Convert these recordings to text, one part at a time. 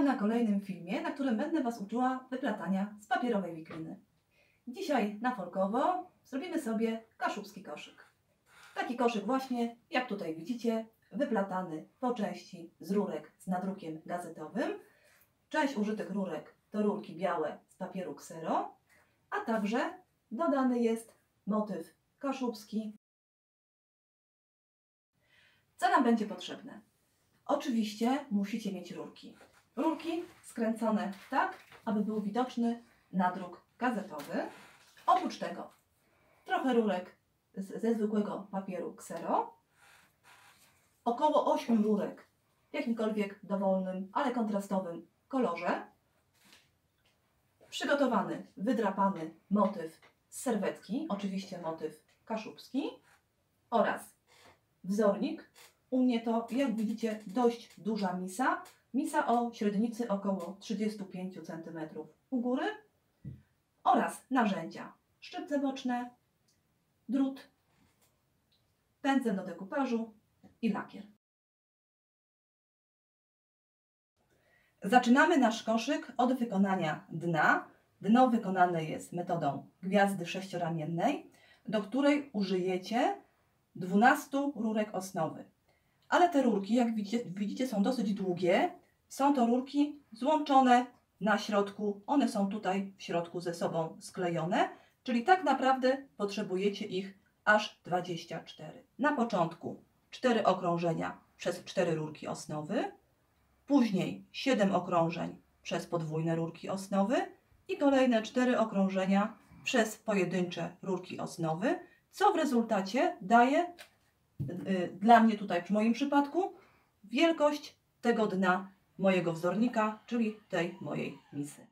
Witam na kolejnym filmie, na którym będę Was uczyła wyplatania z papierowej wikryny. Dzisiaj na folkowo zrobimy sobie kaszubski koszyk. Taki koszyk właśnie, jak tutaj widzicie, wyplatany po części z rurek z nadrukiem gazetowym. Część użytych rurek to rurki białe z papieru ksero, a także dodany jest motyw kaszubski. Co nam będzie potrzebne? Oczywiście musicie mieć rurki. Rurki skręcone tak, aby był widoczny nadruk gazetowy. Oprócz tego trochę rurek ze zwykłego papieru ksero, około 8 rurek w jakimkolwiek dowolnym, ale kontrastowym kolorze, przygotowany, wydrapany motyw z serwetki, oczywiście motyw kaszubski, oraz wzornik. U mnie to, jak widzicie, dość duża misa. Misa o średnicy około 35 cm u góry. Oraz narzędzia. Szczypce boczne, drut, pędzel do dekupażu i lakier. Zaczynamy nasz koszyk od wykonania dna. Dno wykonane jest metodą gwiazdy sześcioramiennej, do której użyjecie 12 rurek osnowy. Ale te rurki, jak widzicie, są dosyć długie. Są to rurki złączone na środku. One są tutaj w środku ze sobą sklejone, czyli tak naprawdę potrzebujecie ich aż 24. Na początku 4 okrążenia przez 4 rurki osnowy, później 7 okrążeń przez podwójne rurki osnowy i kolejne 4 okrążenia przez pojedyncze rurki osnowy, co w rezultacie daje dla mnie tutaj, w moim przypadku, wielkość tego dna mojego wzornika, czyli tej mojej misy.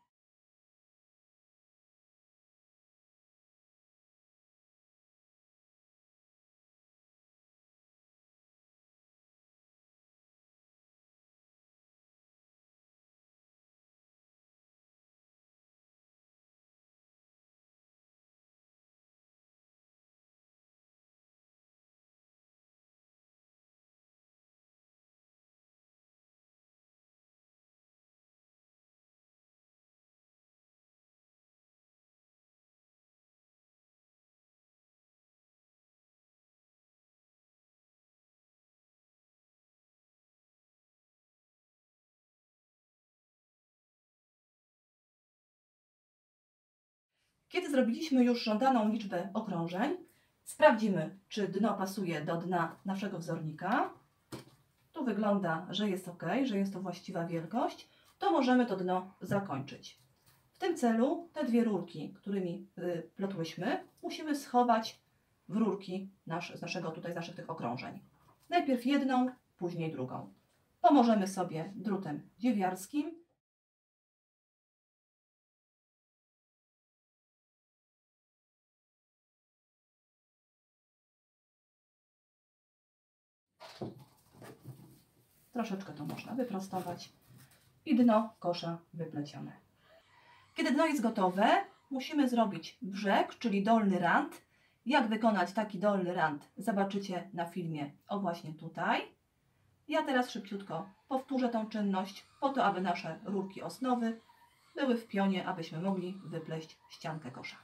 Kiedy zrobiliśmy już żądaną liczbę okrążeń, sprawdzimy, czy dno pasuje do dna naszego wzornika. Tu wygląda, że jest ok, że jest to właściwa wielkość. To możemy to dno zakończyć. W tym celu te dwie rurki, którymi plotłyśmy, musimy schować w rurki z naszych tych okrążeń. Najpierw jedną, później drugą. Pomożemy sobie drutem dziewiarskim. Troszeczkę to można wyprostować i dno kosza wyplecione. Kiedy dno jest gotowe, musimy zrobić brzeg, czyli dolny rand. Jak wykonać taki dolny rand, zobaczycie na filmie, o właśnie tutaj. Ja teraz szybciutko powtórzę tą czynność po to, aby nasze rurki osnowy były w pionie, abyśmy mogli wypleść ściankę kosza.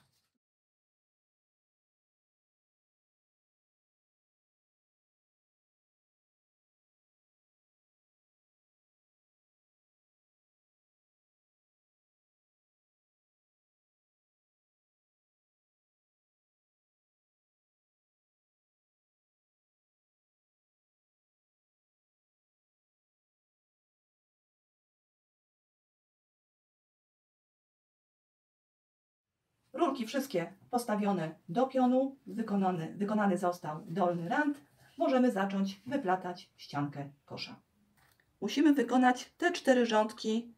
Rurki wszystkie postawione do pionu, wykonany został dolny rand. Możemy zacząć wyplatać ściankę kosza. Musimy wykonać te 4 rządki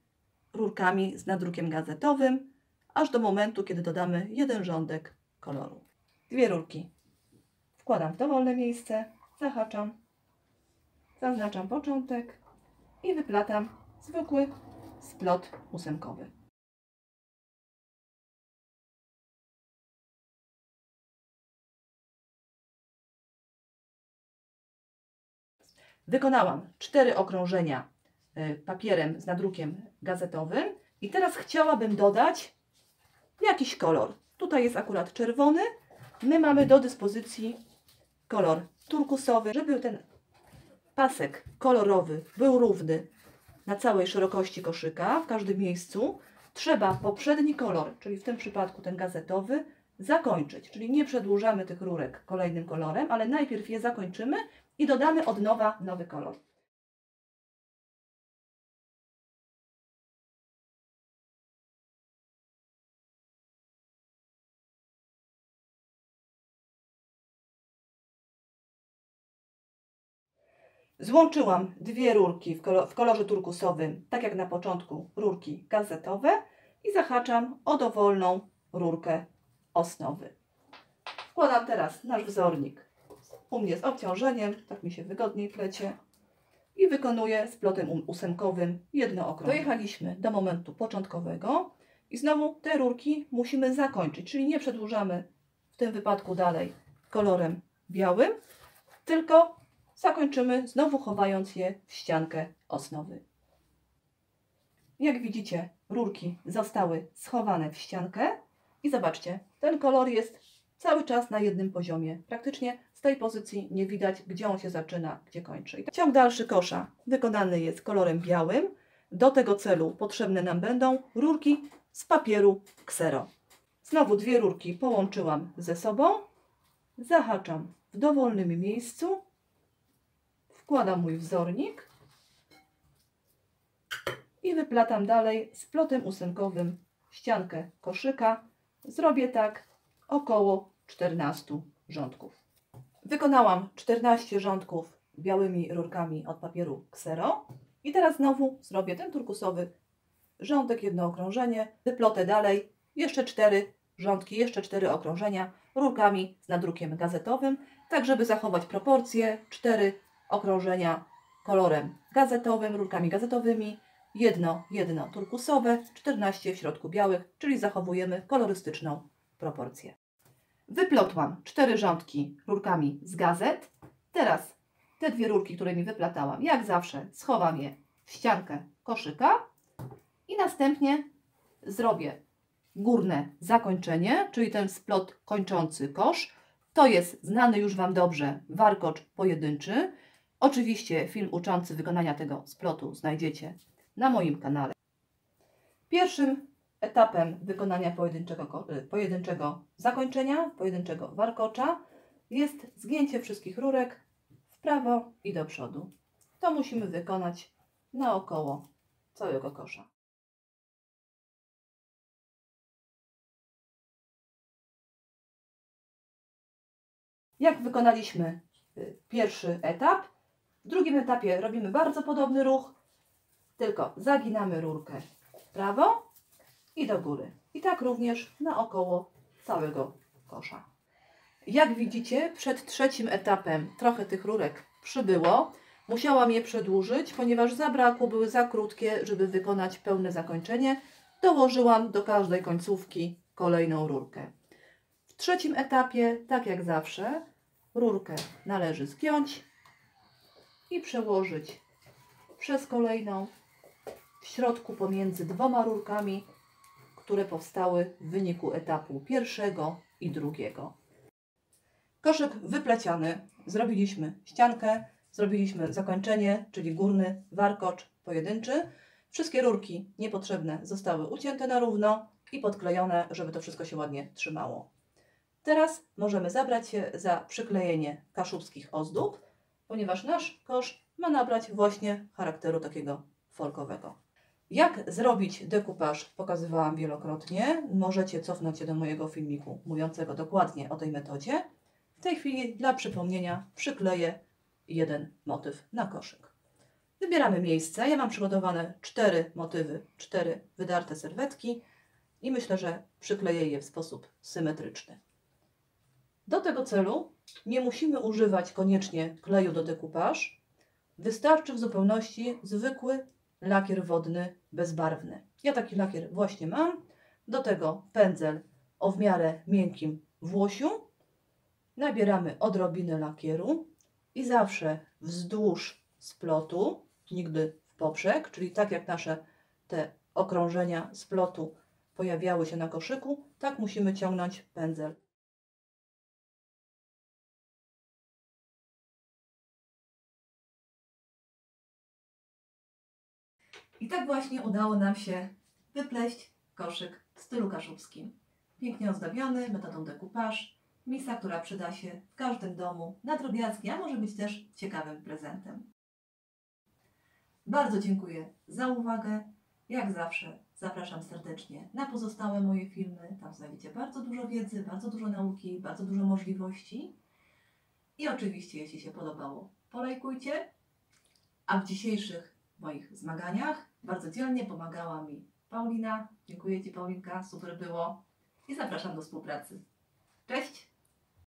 rurkami z nadrukiem gazetowym, aż do momentu, kiedy dodamy jeden rządek koloru. 2 rurki wkładam w dowolne miejsce, zahaczam, zaznaczam początek i wyplatam zwykły splot ósemkowy. Wykonałam 4 okrążenia papierem z nadrukiem gazetowym. I teraz chciałabym dodać jakiś kolor. Tutaj jest akurat czerwony. My mamy do dyspozycji kolor turkusowy. Żeby ten pasek kolorowy był równy na całej szerokości koszyka, w każdym miejscu, trzeba poprzedni kolor, czyli w tym przypadku ten gazetowy, zakończyć. Czyli nie przedłużamy tych rurek kolejnym kolorem, ale najpierw je zakończymy i dodamy od nowa nowy kolor. Złączyłam dwie rurki w kolorze turkusowym, tak jak na początku rurki gazetowe, i zahaczam o dowolną rurkę osnowy. Wkładam teraz nasz wzornik u mnie z obciążeniem, tak mi się wygodniej plecie, i wykonuję splotem ósemkowym jedno okrążenie. Dojechaliśmy do momentu początkowego i znowu te rurki musimy zakończyć, czyli nie przedłużamy w tym wypadku dalej kolorem białym, tylko zakończymy znowu chowając je w ściankę osnowy. Jak widzicie, rurki zostały schowane w ściankę i zobaczcie, ten kolor jest cały czas na jednym poziomie. Praktycznie z tej pozycji nie widać, gdzie on się zaczyna, gdzie kończy. Ciąg dalszy kosza wykonany jest kolorem białym. Do tego celu potrzebne nam będą rurki z papieru ksero. Znowu dwie rurki połączyłam ze sobą, zahaczam w dowolnym miejscu, wkładam mój wzornik i wyplatam dalej splotem ósemkowym ściankę koszyka. Zrobię tak około 14 rządków. Wykonałam 14 rządków białymi rurkami od papieru ksero i teraz znowu zrobię ten turkusowy rządek, jedno okrążenie, wyplotę dalej jeszcze 4 rządki, jeszcze 4 okrążenia rurkami z nadrukiem gazetowym, tak żeby zachować proporcje. 4 okrążenia kolorem gazetowym, rurkami gazetowymi, jedno turkusowe, 14 w środku białych, czyli zachowujemy kolorystyczną proporcję. Wyplotłam 4 rządki rurkami z gazet. Teraz te dwie rurki, które mi wyplatałam, jak zawsze schowam je w ściankę koszyka i następnie zrobię górne zakończenie, czyli ten splot kończący kosz. To jest znany już Wam dobrze warkocz pojedynczy. Oczywiście film uczący wykonania tego splotu znajdziecie na moim kanale. Pierwszym etapem wykonania pojedynczego zakończenia, pojedynczego warkocza jest zgięcie wszystkich rurek w prawo i do przodu. To musimy wykonać naokoło całego kosza. Jak wykonaliśmy pierwszy etap, w drugim etapie robimy bardzo podobny ruch, tylko zaginamy rurkę w prawo i do góry. I tak również naokoło całego kosza. Jak widzicie, przed trzecim etapem trochę tych rurek przybyło. Musiałam je przedłużyć, ponieważ zabrakło, były za krótkie, żeby wykonać pełne zakończenie. Dołożyłam do każdej końcówki kolejną rurkę. W trzecim etapie, tak jak zawsze, rurkę należy zgiąć i przełożyć przez kolejną w środku pomiędzy dwoma rurkami, które powstały w wyniku etapu pierwszego i drugiego. Koszyk wypleciony. Zrobiliśmy ściankę, zrobiliśmy zakończenie, czyli górny warkocz pojedynczy. Wszystkie rurki niepotrzebne zostały ucięte na równo i podklejone, żeby to wszystko się ładnie trzymało. Teraz możemy zabrać się za przyklejenie kaszubskich ozdób, ponieważ nasz kosz ma nabrać właśnie charakteru takiego folkowego. Jak zrobić dekupaż pokazywałam wielokrotnie. Możecie cofnąć się do mojego filmiku mówiącego dokładnie o tej metodzie. W tej chwili dla przypomnienia przykleję jeden motyw na koszyk. Wybieramy miejsce. Ja mam przygotowane 4 motywy, 4 wydarte serwetki i myślę, że przykleję je w sposób symetryczny. Do tego celu nie musimy używać koniecznie kleju do dekupaż. Wystarczy w zupełności zwykły lakier wodny bezbarwny. Ja taki lakier właśnie mam. Do tego pędzel o w miarę miękkim włosiu. Nabieramy odrobinę lakieru i zawsze wzdłuż splotu, nigdy w poprzek, czyli tak jak nasze te okrążenia z plotu pojawiały się na koszyku, tak musimy ciągnąć pędzel. I tak właśnie udało nam się wypleść koszyk w stylu kaszubskim. Pięknie ozdobiony metodą decoupage. Misa, która przyda się w każdym domu na drobiazgi, a może być też ciekawym prezentem. Bardzo dziękuję za uwagę. Jak zawsze zapraszam serdecznie na pozostałe moje filmy. Tam znajdziecie bardzo dużo wiedzy, bardzo dużo nauki, bardzo dużo możliwości. I oczywiście, jeśli się podobało, polajkujcie. A w dzisiejszych moich zmaganiach bardzo dzielnie pomagała mi Paulina. Dziękuję Ci, Paulinka, super było. I zapraszam do współpracy. Cześć!